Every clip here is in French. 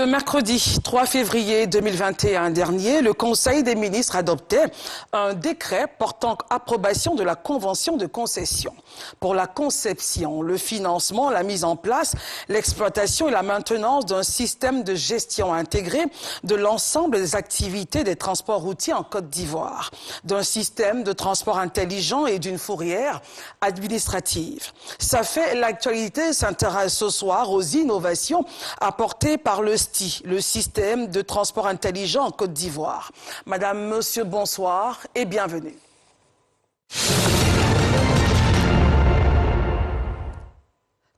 Le mercredi 3 février 2021 dernier, le Conseil des ministres adoptait un décret portant approbation de la convention de concession pour la conception, le financement, la mise en place, l'exploitation et la maintenance d'un système de gestion intégré de l'ensemble des activités des transports routiers en Côte d'Ivoire, d'un système de transport intelligent et d'une fourrière administrative. Ça fait l'actualité s'intéresse ce soir aux innovations apportées par le STI, le système de transport intelligent en Côte d'Ivoire. Madame, Monsieur, bonsoir et bienvenue.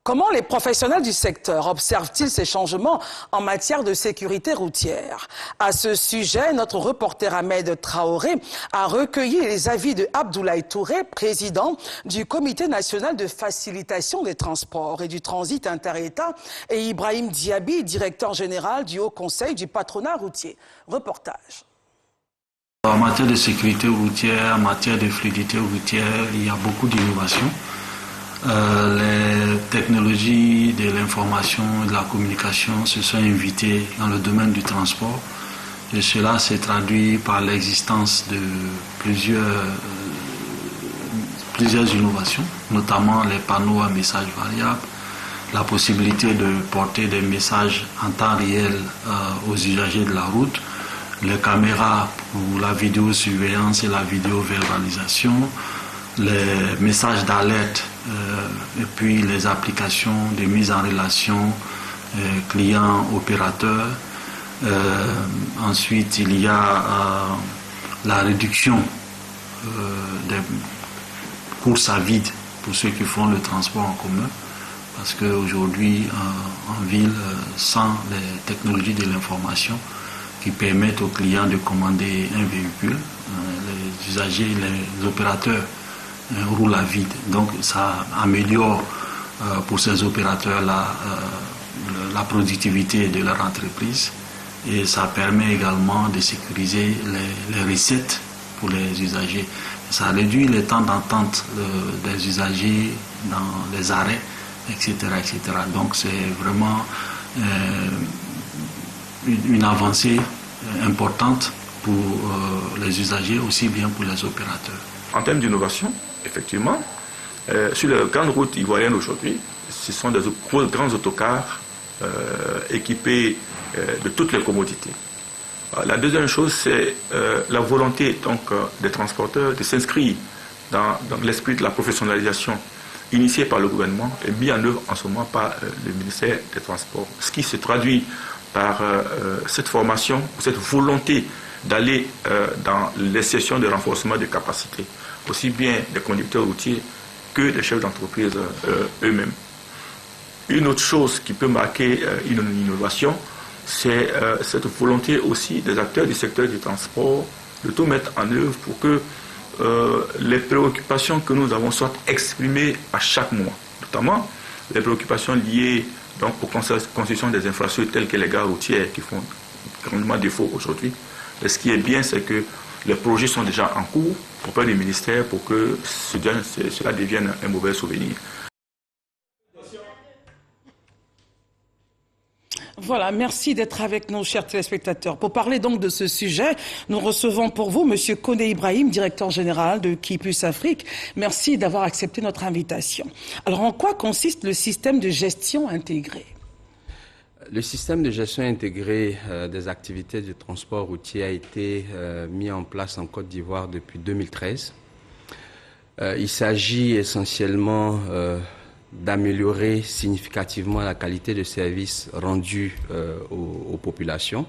Comment les professionnels du secteur observent-ils ces changements en matière de sécurité routière? À ce sujet, notre reporter Ahmed Traoré a recueilli les avis de Abdoulaye Touré, président du Comité national de facilitation des transports et du transit inter-État, et Ibrahim Diaby, directeur général du Haut Conseil du patronat routier. Reportage. En matière de sécurité routière, en matière de fluidité routière, il y a beaucoup d'innovations. Les technologies de l'information et de la communication se sont invitées dans le domaine du transport et cela s'est traduit par l'existence de plusieurs innovations, notamment les panneaux à messages variables, la possibilité de porter des messages en temps réel aux usagers de la route, les caméras pour la vidéosurveillance et la vidéoverbalisation, les messages d'alerte et puis les applications de mise en relation client-opérateur. Ensuite, il y a la réduction des courses à vide pour ceux qui font le transport en commun. Parce qu'aujourd'hui, en ville, sans les technologies de l'information qui permettent aux clients de commander un véhicule, les usagers, les opérateurs roule à vide. Donc ça améliore pour ces opérateurs la productivité de leur entreprise et ça permet également de sécuriser les recettes pour les usagers. Ça réduit les temps d'attente des usagers dans les arrêts, etc. etc. Donc c'est vraiment une avancée importante pour les usagers, aussi bien pour les opérateurs. En termes d'innovation, effectivement, sur les grandes routes ivoiriennes aujourd'hui, ce sont des grands autocars équipés de toutes les commodités. La deuxième chose, c'est la volonté donc, des transporteurs de s'inscrire dans l'esprit de la professionnalisation initiée par le gouvernement et mis en œuvre en ce moment par le ministère des Transports. Ce qui se traduit par cette formation, cette volonté d'aller dans les sessions de renforcement des capacités, aussi bien des conducteurs routiers que des chefs d'entreprise eux-mêmes. Une autre chose qui peut marquer une innovation, c'est cette volonté aussi des acteurs du secteur du transport de tout mettre en œuvre pour que les préoccupations que nous avons soient exprimées à chaque mois, notamment les préoccupations liées donc, aux constructions des infrastructures telles que les gares routières qui font grandement défaut aujourd'hui. Et ce qui est bien, c'est que les projets sont déjà en cours auprès du ministère pour que cela devienne un mauvais souvenir. Voilà, merci d'être avec nous, chers téléspectateurs. Pour parler donc de ce sujet, nous recevons pour vous M. Koné Ibrahim, directeur général de Kipus Afrique. Merci d'avoir accepté notre invitation. Alors, en quoi consiste le système de gestion intégré? Le système de gestion intégrée des activités de transport routier a été mis en place en Côte d'Ivoire depuis 2013. Il s'agit essentiellement d'améliorer significativement la qualité de service rendu aux populations,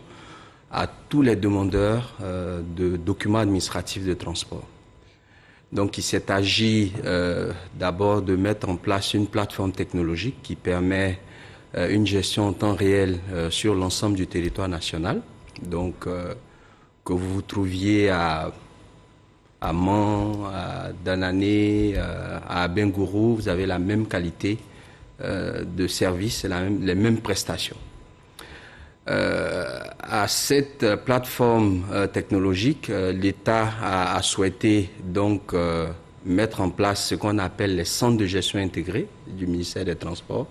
à tous les demandeurs de documents administratifs de transport. Donc il s'est agi d'abord de mettre en place une plateforme technologique qui permet une gestion en temps réel sur l'ensemble du territoire national. Donc que vous vous trouviez à Mans, à Danané, à Bengourou, vous avez la même qualité de service et les mêmes prestations. À cette plateforme technologique, l'État a souhaité donc mettre en place ce qu'on appelle les centres de gestion intégrés du ministère des Transports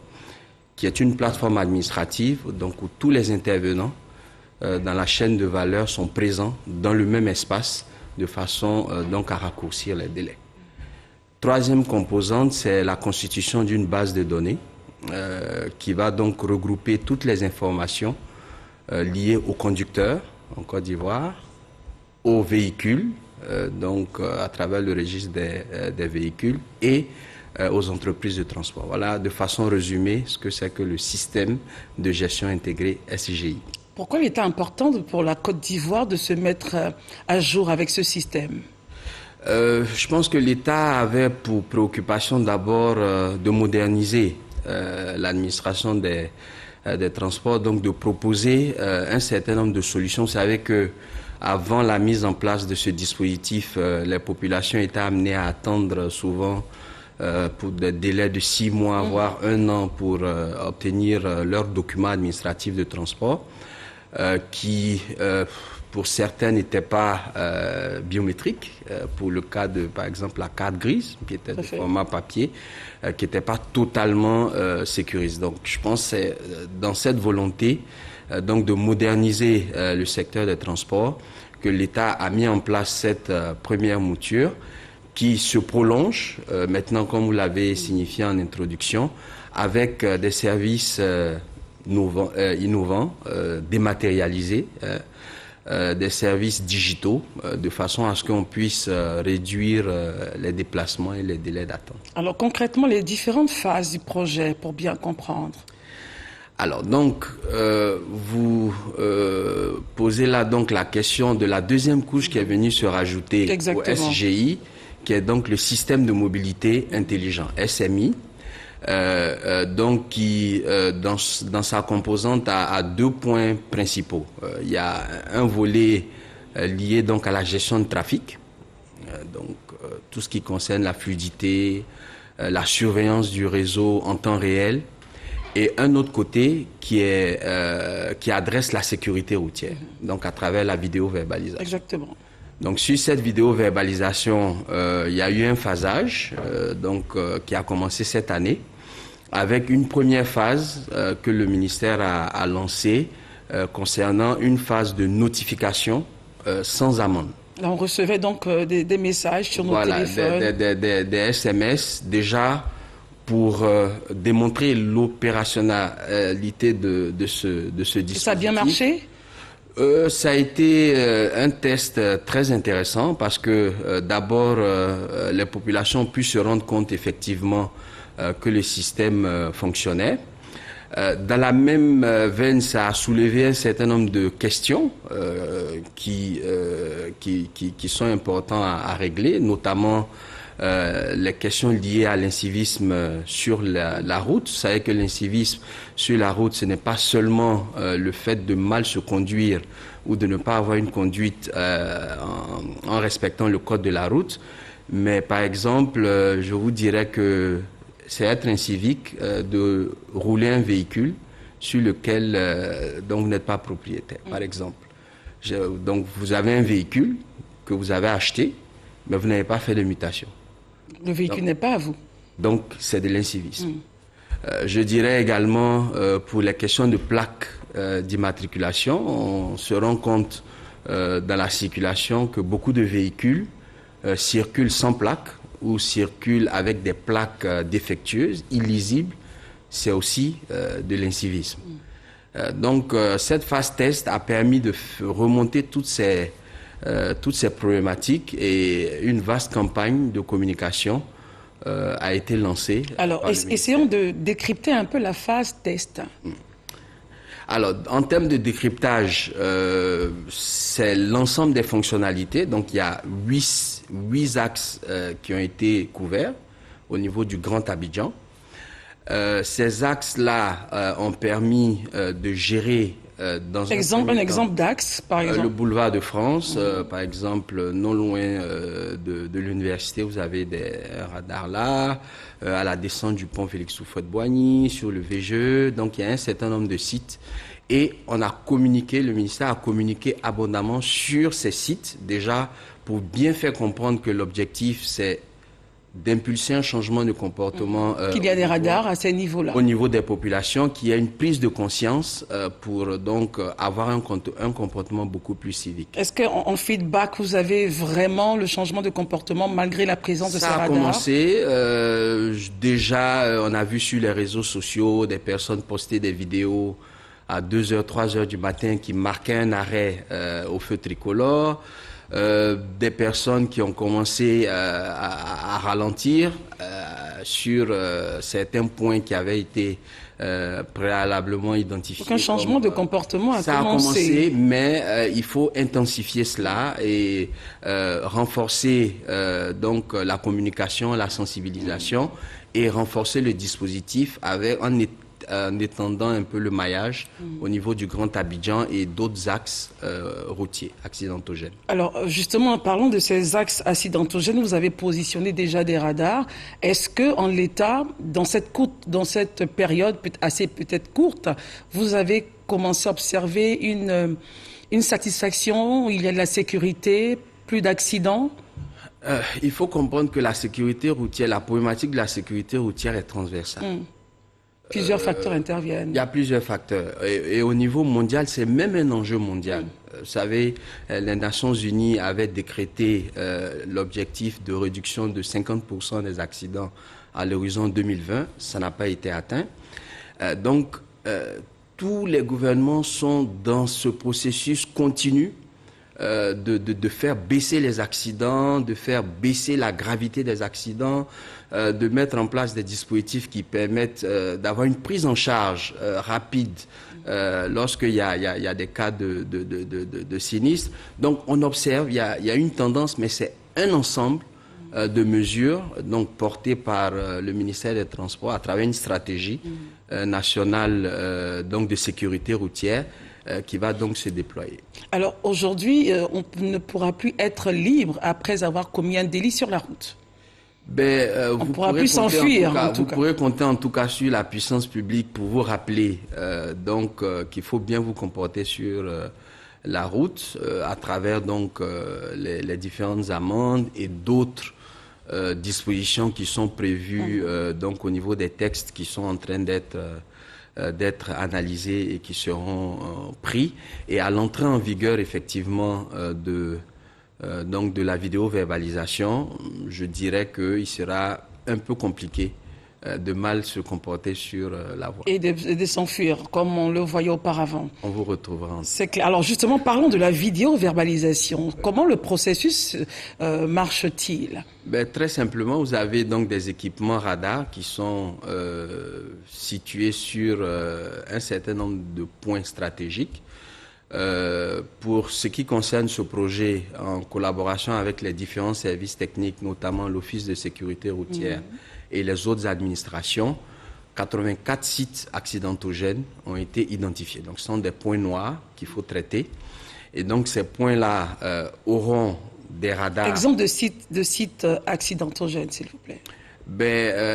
qui est une plateforme administrative donc où tous les intervenants dans la chaîne de valeur sont présents dans le même espace de façon donc à raccourcir les délais. Troisième composante, c'est la constitution d'une base de données qui va donc regrouper toutes les informations liées aux conducteurs en Côte d'Ivoire, aux véhicules, donc à travers le registre des véhicules et aux entreprises de transport. Voilà de façon résumée ce que c'est que le système de gestion intégrée SGI. Pourquoi il est important pour la Côte d'Ivoire de se mettre à jour avec ce système? Je pense que l'État avait pour préoccupation d'abord de moderniser l'administration des transports, donc de proposer un certain nombre de solutions. Vous savez que avant la mise en place de ce dispositif, les populations étaient amenées à attendre souvent pour des délais de 6 mois, voire 1 an pour obtenir leurs documents administratifs de transport. Qui, pour certains, n'étaient pas biométriques. Pour le cas de, par exemple, la carte grise, qui était de format papier, qui n'était pas totalement sécurisée. Donc, je pense que c'est dans cette volonté donc de moderniser le secteur des transports que l'État a mis en place cette première mouture qui se prolonge maintenant, comme vous l'avez signifié en introduction, avec des services innovants, dématérialisés, des services digitaux, de façon à ce qu'on puisse réduire les déplacements et les délais d'attente. Alors concrètement, les différentes phases du projet, pour bien comprendre. Alors donc, vous posez là donc la question de la deuxième couche qui est venue se rajouter au SGI, qui est donc le système de mobilité intelligent, SMI. Donc qui dans sa composante a 2 points principaux. Il y a un volet lié donc à la gestion de trafic, donc tout ce qui concerne la fluidité, la surveillance du réseau en temps réel, et un autre côté qui adresse la sécurité routière, donc à travers la vidéo-verbalisation. Exactement. Donc sur cette vidéo-verbalisation, il y a eu un phasage qui a commencé cette année, avec une première phase que le ministère a lancée concernant une phase de notification sans amende. Là, on recevait donc des messages sur nos téléphones. Des SMS déjà pour démontrer l'opérationnalité de ce dispositif. Ça a bien marché? Ça a été un test très intéressant parce que d'abord les populations ont pu se rendre compte effectivement que le système fonctionnait. Dans la même veine, ça a soulevé un certain nombre de questions qui sont importantes à régler, notamment les questions liées à l'incivisme sur la route. Vous savez que l'incivisme sur la route, ce n'est pas seulement le fait de mal se conduire ou de ne pas avoir une conduite en respectant le code de la route, mais par exemple, je vous dirais que c'est être incivique de rouler un véhicule sur lequel donc vous n'êtes pas propriétaire, par exemple. Donc vous avez un véhicule que vous avez acheté, mais vous n'avez pas fait de mutation. Le véhicule n'est pas à vous. Donc c'est de l'incivisme. Je dirais également pour les questions de plaques d'immatriculation, on se rend compte dans la circulation que beaucoup de véhicules circulent sans plaque ou circulent avec des plaques défectueuses, illisibles, c'est aussi de l'incivisme. Donc cette phase test a permis de remonter toutes ces problématiques et une vaste campagne de communication a été lancée. Alors essayons de décrypter un peu la phase test. Alors, en termes de décryptage, c'est l'ensemble des fonctionnalités. Donc, il y a 8 axes qui ont été couverts au niveau du Grand Abidjan. Ces axes-là ont permis de gérer dans un exemple d'axe, par exemple. Le boulevard de France, par exemple, non loin de l'université, vous avez des radars là, à la descente du pont Félix Houphouët-Boigny, sur le VGE. Donc, il y a un certain nombre de sites. Et on a communiqué, le ministère a communiqué abondamment sur ces sites, déjà pour bien faire comprendre que l'objectif, c'est d'impulser un changement de comportement. Qu'il y a des radars à ces niveaux-là. Au niveau des populations, qu'il y a une prise de conscience pour donc avoir un comportement beaucoup plus civique. Est-ce qu'en feedback, vous avez vraiment le changement de comportement malgré la présence de ces radars? Ça a commencé. Déjà, on a vu sur les réseaux sociaux des personnes poster des vidéos à 2h, 3h du matin qui marquaient un arrêt au feu tricolore. Des personnes qui ont commencé à ralentir sur certains points qui avaient été préalablement identifiés. Donc un changement de comportement a commencé. Ça a commencé, mais il faut intensifier cela et renforcer donc la communication, la sensibilisation et renforcer le dispositif en étendant un peu le maillage au niveau du Grand Abidjan et d'autres axes routiers accidentogènes. Alors justement, en parlant de ces axes accidentogènes, vous avez positionné déjà des radars. Est-ce que en l'état, dans cette période peut-être courte, vous avez commencé à observer une satisfaction, il y a de la sécurité, plus d'accidents? Il faut comprendre que la sécurité routière, la problématique de la sécurité routière est transversale. Plusieurs facteurs interviennent. Il y a plusieurs facteurs. Et au niveau mondial, c'est même un enjeu mondial. Vous savez, les Nations Unies avaient décrété l'objectif de réduction de 50% des accidents à l'horizon 2020. Ça n'a pas été atteint. Donc, tous les gouvernements sont dans ce processus continu de faire baisser les accidents, de faire baisser la gravité des accidents, de mettre en place des dispositifs qui permettent d'avoir une prise en charge rapide lorsqu'il y a des cas de sinistres. Donc on observe, il y a une tendance, mais c'est un ensemble de mesures donc portées par le ministère des Transports à travers une stratégie nationale donc de sécurité routière qui va donc se déployer. Alors aujourd'hui, on ne pourra plus être libre après avoir commis un délit sur la route. On ne pourra plus s'enfuir. Vous pourrez compter en tout cas sur la puissance publique pour vous rappeler qu'il faut bien vous comporter sur la route à travers donc les différentes amendes et d'autres dispositions qui sont prévues donc au niveau des textes qui sont en train d'être analysés et qui seront pris. Et à l'entrée en vigueur effectivement donc de la vidéo-verbalisation, je dirais qu'il sera un peu compliqué de mal se comporter sur la voie. Et de s'enfuir, comme on le voyait auparavant. On vous retrouvera. C'est clair. Alors justement, parlons de la vidéo-verbalisation. Comment le processus marche-t-il? Très simplement, vous avez donc des équipements radars qui sont situés sur un certain nombre de points stratégiques. Pour ce qui concerne ce projet, en collaboration avec les différents services techniques, notamment l'Office de sécurité routière et les autres administrations, 84 sites accidentogènes ont été identifiés. Donc, ce sont des points noirs qu'il faut traiter. Et donc, ces points-là auront des radars. Exemple de sites accidentogènes, s'il vous plaît.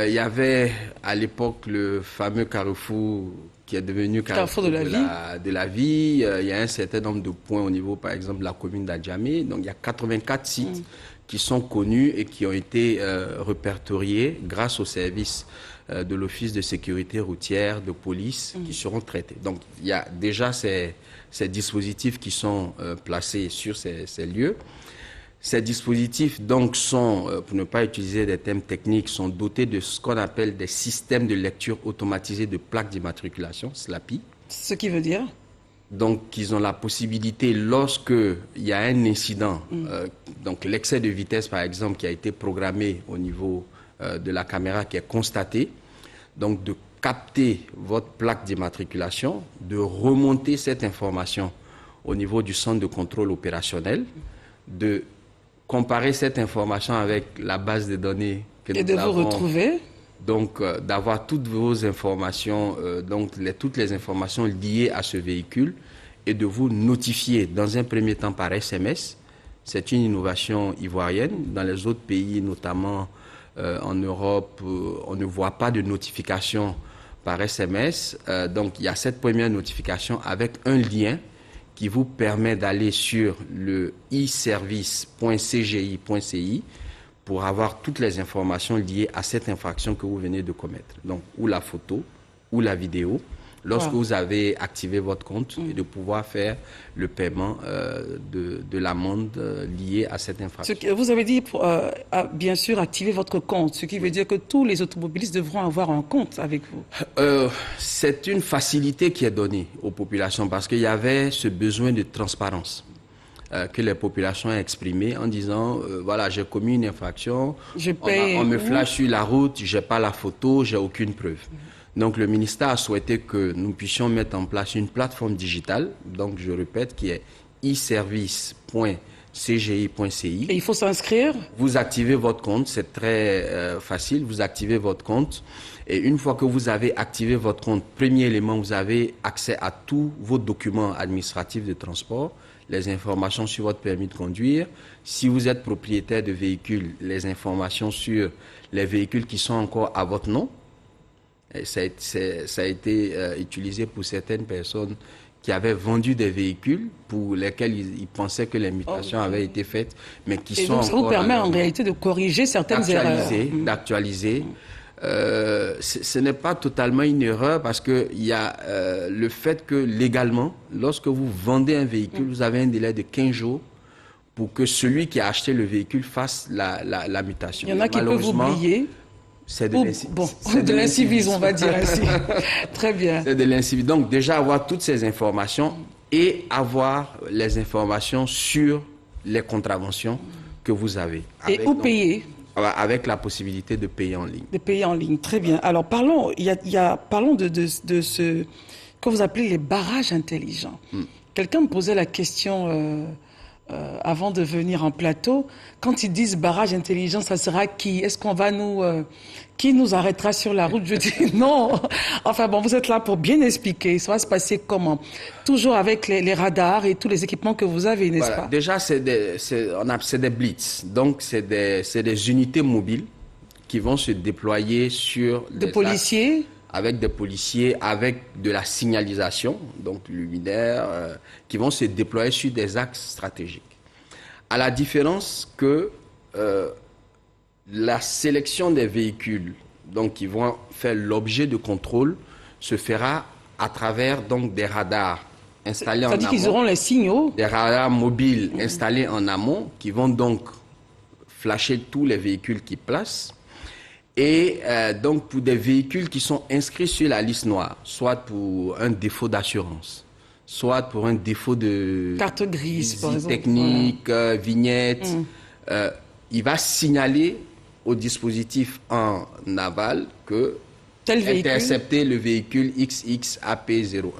Il y avait à l'époque le fameux carrefour qui est devenu carrefour de la vie. Il y a un certain nombre de points au niveau, par exemple, de la commune d'Adjamé. Donc, il y a 84 sites qui sont connus et qui ont été répertoriés grâce au service de l'Office de sécurité routière, de police, qui seront traités. Donc, il y a déjà ces dispositifs qui sont placés sur ces lieux. Ces dispositifs, donc, sont, pour ne pas utiliser des termes techniques, sont dotés de ce qu'on appelle des systèmes de lecture automatisés de plaques d'immatriculation, SLAPI. Ce qui veut dire? Donc, ils ont la possibilité, lorsqu'il y a un incident, donc l'excès de vitesse, par exemple, qui a été programmé au niveau de la caméra, qui est constaté, donc de capter votre plaque d'immatriculation, de remonter cette information au niveau du centre de contrôle opérationnel, de comparer cette information avec la base de données que nous avons. Et de vous retrouver. Donc, d'avoir toutes vos informations, toutes les informations liées à ce véhicule et de vous notifier dans un premier temps par SMS. C'est une innovation ivoirienne. Dans les autres pays, notamment en Europe, on ne voit pas de notification par SMS. Donc, il y a cette première notification avec un lien qui vous permet d'aller sur le e-service.cgi.ci pour avoir toutes les informations liées à cette infraction que vous venez de commettre. Donc, ou la photo, ou la vidéo, lorsque vous avez activé votre compte, et de pouvoir faire le paiement de l'amende liée à cette infraction. Vous avez dit, bien sûr, activer votre compte, ce qui veut dire que tous les automobilistes devront avoir un compte avec vous. C'est une facilité qui est donnée aux populations parce qu'il y avait ce besoin de transparence que les populations ont exprimé en disant, voilà, j'ai commis une infraction, on me flash sur la route, j'ai pas la photo, j'ai aucune preuve. Donc le ministère a souhaité que nous puissions mettre en place une plateforme digitale, donc je répète, qui est e-service.cgi.ci. Et il faut s'inscrire? Vous activez votre compte, c'est très facile, vous activez votre compte et une fois que vous avez activé votre compte, premier élément, vous avez accès à tous vos documents administratifs de transport, les informations sur votre permis de conduire. Si vous êtes propriétaire de véhicules, les informations sur les véhicules qui sont encore à votre nom. Et ça a été utilisé pour certaines personnes qui avaient vendu des véhicules pour lesquels ils pensaient que les mutations avaient été faites, mais qui sont encore... Et donc ça vous permet en réalité de corriger certaines erreurs. D'actualiser. Ce n'est pas totalement une erreur parce qu'il y a le fait que légalement, lorsque vous vendez un véhicule, vous avez un délai de 15 jours pour que celui qui a acheté le véhicule fasse la mutation. Il y en a qui peuvent oublier. C'est de l'incivisme, on va dire ainsi. Très bien. C'est de l'incivisme. Donc, déjà avoir toutes ces informations et avoir les informations sur les contraventions que vous avez. Et où payer? Avec la possibilité de payer en ligne. De payer en ligne, très bien. Alors, parlons de ce que vous appelez les barrages intelligents. Quelqu'un me posait la question... avant de venir en plateau, quand ils disent barrage intelligent, ça sera qui? Est-ce qu'on va qui nous arrêtera sur la route? Je dis non. Enfin bon, vous êtes là pour bien expliquer. Ça va se passer comment? Toujours avec les radars et tous les équipements que vous avez, n'est-ce pas? Déjà, c'est des blitz. Donc, c'est des unités mobiles qui vont se déployer sur... Des policiers? Avec des policiers, avec de la signalisation, donc luminaire, qui vont se déployer sur des axes stratégiques. À la différence que la sélection des véhicules, donc qui vont faire l'objet de contrôle, se fera à travers donc des radars installés en amont. C'est-à-dire qu'ils auront les signaux? Des radars mobiles installés en amont, qui vont donc flasher tous les véhicules qui placent. Et donc pour des véhicules qui sont inscrits sur la liste noire, soit pour un défaut d'assurance, soit pour un défaut de carte grise, par exemple, technique, vignette, il va signaler au dispositif en aval que intercepter le véhicule XXAP01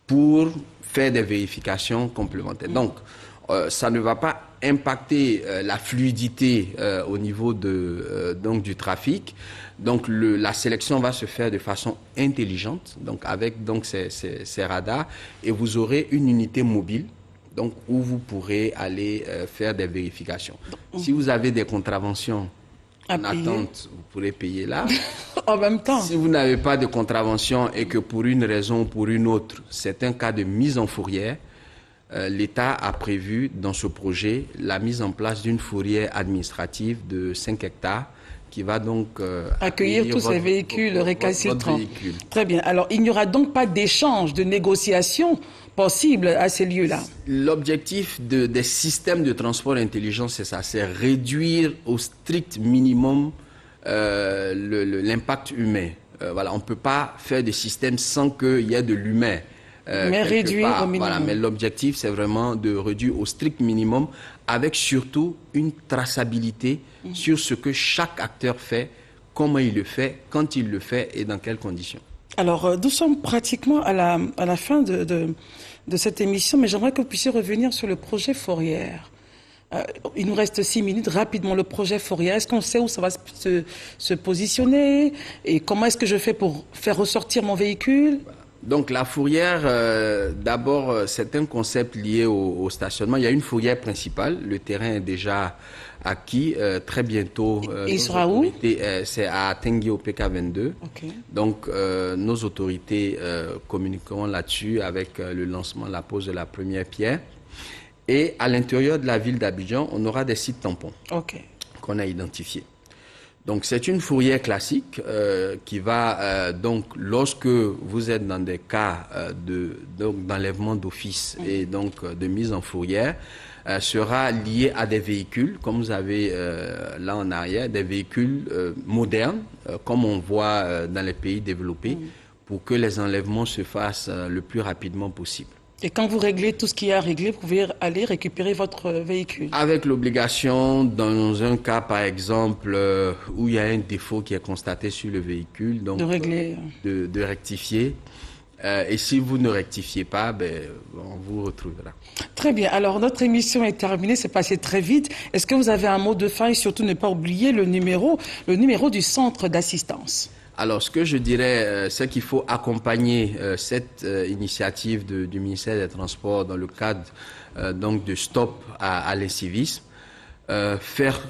pour faire des vérifications complémentaires. Donc ça ne va pas impacter la fluidité au niveau donc du trafic. Donc la sélection va se faire de façon intelligente, donc avec donc ces radars, et vous aurez une unité mobile donc où vous pourrez aller faire des vérifications. Si vous avez des contraventions en attente, vous pourrez payer là. En même temps. Si vous n'avez pas de contravention et que pour une raison ou pour une autre, c'est un cas de mise en fourrière, l'État a prévu dans ce projet la mise en place d'une fourrière administrative de 5 hectares qui va donc accueillir tous ces véhicules récalcitrants. Très bien. Alors, il n'y aura donc pas d'échange, de négociation possible à ces lieux-là? L'objectif des systèmes de transport intelligent, c'est ça, c'est réduire au strict minimum l'impact humain. Voilà, on ne peut pas faire des systèmes sans qu'il y ait de l'humain. Mais réduire au minimum. Voilà, mais l'objectif, c'est vraiment de réduire au strict minimum avec surtout une traçabilité sur ce que chaque acteur fait, comment il le fait, quand il le fait et dans quelles conditions. Alors, nous sommes pratiquement à la fin de cette émission, mais j'aimerais que vous puissiez revenir sur le projet Fourrière. Il nous reste 6 minutes, rapidement, le projet Fourrière. Est-ce qu'on sait où ça va se positionner? Et comment est-ce que je fais pour faire ressortir mon véhicule? Donc la fourrière, d'abord, c'est un concept lié au stationnement. Il y a une fourrière principale, le terrain est déjà acquis. Très bientôt, il sera où? C'est à Tengue au PK22. Okay. Donc nos autorités communiqueront là-dessus avec le lancement, la pose de la première pierre. Et à l'intérieur de la ville d'Abidjan, on aura des sites tampons. Okay. qu'on a identifiées. Donc c'est une fourrière classique qui va donc lorsque vous êtes dans des cas d'enlèvement d'office et donc de mise en fourrière, sera liée à des véhicules, comme vous avez là en arrière, des véhicules modernes, comme on voit dans les pays développés, pour que les enlèvements se fassent le plus rapidement possible. Et quand vous réglez tout ce qu'il y a à régler, vous pouvez aller récupérer votre véhicule. Avec l'obligation, dans un cas par exemple, où il y a un défaut qui est constaté sur le véhicule, donc de régler, de rectifier. Et si vous ne rectifiez pas, on vous retrouvera. Très bien. Alors, notre émission est terminée. C'est passé très vite. Est-ce que vous avez un mot de fin et surtout ne pas oublier le numéro du centre d'assistance? Alors, ce que je dirais, c'est qu'il faut accompagner cette initiative du ministère des Transports dans le cadre donc de Stop à l'incivisme, faire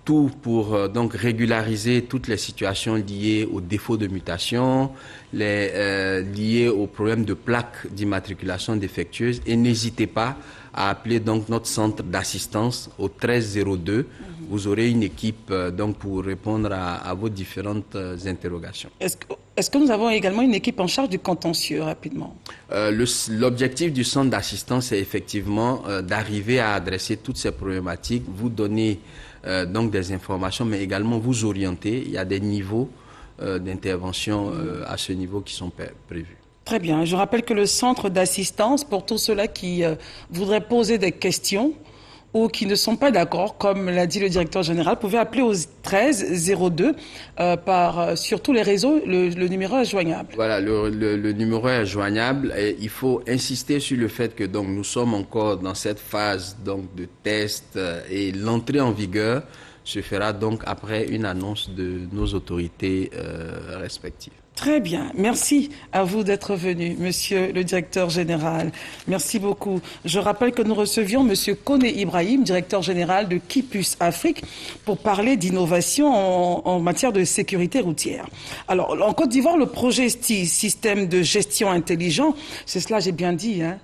tout pour donc régulariser toutes les situations liées aux défauts de mutation, liées aux problèmes de plaques d'immatriculation défectueuse, et n'hésitez pas à appeler donc notre centre d'assistance au 1302. Vous aurez une équipe donc pour répondre à vos différentes interrogations. Est-ce que nous avons également une équipe en charge du contentieux rapidement? L'objectif du centre d'assistance est effectivement d'arriver à adresser toutes ces problématiques, vous donner donc des informations, mais également vous orienter. Il y a des niveaux d'intervention à ce niveau qui sont prévus. Très bien. Je rappelle que le centre d'assistance, pour tous ceux-là qui voudraient poser des questions ou qui ne sont pas d'accord, comme l'a dit le directeur général, pouvez appeler au 1302 sur tous les réseaux. Le numéro est joignable. Voilà, le numéro est joignable. Et il faut insister sur le fait que donc, nous sommes encore dans cette phase donc, de test et l'entrée en vigueur se fera donc après une annonce de nos autorités respectives. Très bien. Merci à vous d'être venu, monsieur le directeur général. Merci beaucoup. Je rappelle que nous recevions monsieur Koné Ibrahim, directeur général de Kipus Afrique, pour parler d'innovation en matière de sécurité routière. Alors, en Côte d'Ivoire, le projet système de gestion intelligent, c'est cela, j'ai bien dit, hein?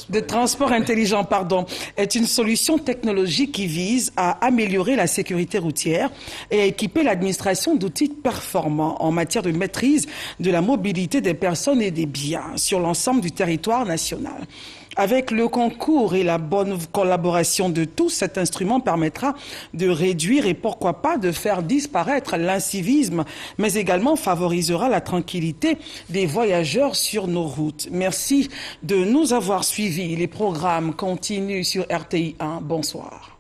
De transport intelligent, pardon, est une solution technologique qui vise à améliorer la sécurité routière et à équiper l'administration d'outils performants en matière de maîtrise de la mobilité des personnes et des biens sur l'ensemble du territoire national. Avec le concours et la bonne collaboration de tous, cet instrument permettra de réduire et pourquoi pas de faire disparaître l'incivisme, mais également favorisera la tranquillité des voyageurs sur nos routes. Merci de nous avoir suivis. Les programmes continuent sur RTI 1. Bonsoir.